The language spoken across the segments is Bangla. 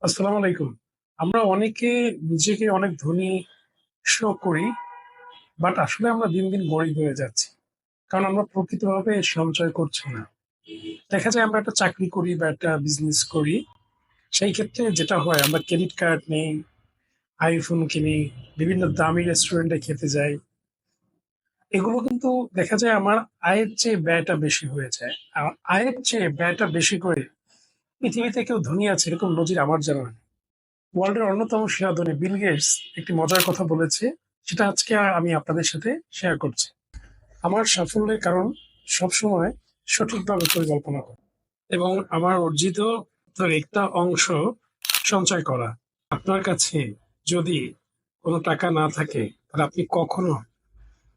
আসসালামু আলাইকুম। আমরা অনেকে নিজেকে অনেক ধনী শো করি, বাট আসলে আমরা দিন দিন গরিব হয়ে যাচ্ছি। কারণ আমরা প্রকৃতভাবে সঞ্চয় করছি না। দেখা যায় আমরা একটা চাকরি করি বা একটা বিজনেস করি। সেই ক্ষেত্রে যেটা হয় আমরা ক্রেডিট কার্ড নেই, আইফোন কিনি, বিভিন্ন দামি রেস্টুরেন্টে খেতে যাই। এগুলো কিন্তু দেখা যায় আমার আয়ের চেয়ে ব্যয়টা বেশি হয়ে যায়। আর আয়ের চেয়ে ব্যয়টা বেশি করে পৃথিবীতে কেউ ধনী আছে এরকম নজির আমার জানা নেই। ওয়ার্ল্ডের অন্যতম সেরা ধনী বিল গেটস একটি মজার কথা বলেছে, সেটা আজকে আমি আপনাদের সাথে শেয়ার করছি। আমার সাফল্যের কারণ সবসময় সঠিকভাবে পরিকল্পনা করা এবং আমার অর্জিত তার একটা অংশ সঞ্চয় করা। আপনার কাছে যদি কোনো টাকা না থাকে তাহলে আপনি কখনো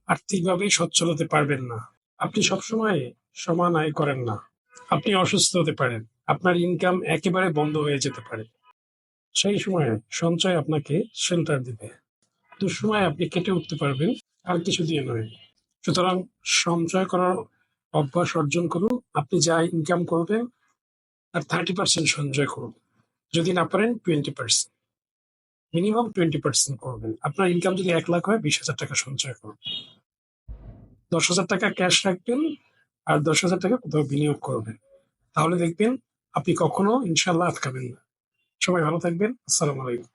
আর্থিকভাবে সচ্ছল হতে পারবেন না। আপনি সবসময় সমান আয় করেন না। আপনি অসুস্থ হতে পারেন, আপনার ইনকাম একেবারে বন্ধ হয়ে যেতে পারে। সেই সময়ে সঞ্চয় আপনাকে শেল্টার দিবে। দুঃসময়ে আপনি কেটে উঠতে পারবেন, আর কিছু দিয়ে নয়। সুতরাং সঞ্চয় করার অভ্যাস অর্জন করুন। আপনি যা ইনকাম করবেন তার 30% সঞ্চয় করুন। যদি না পারেন 20%, মিনিমাম 20% করবেন। আপনার ইনকাম যদি 1 লাখ হয় 20,000 টাকা সঞ্চয় করুন। 10,000 টাকা ক্যাশ রাখবেন আর 10,000 টাকা কোথাও বিনিয়োগ করবেন। তাহলে দেখবেন আপনি কখনো ইনশাল্লাহ আটকাবেন না। সবাই ভালো থাকবেন। আসসালামু আলাইকুম।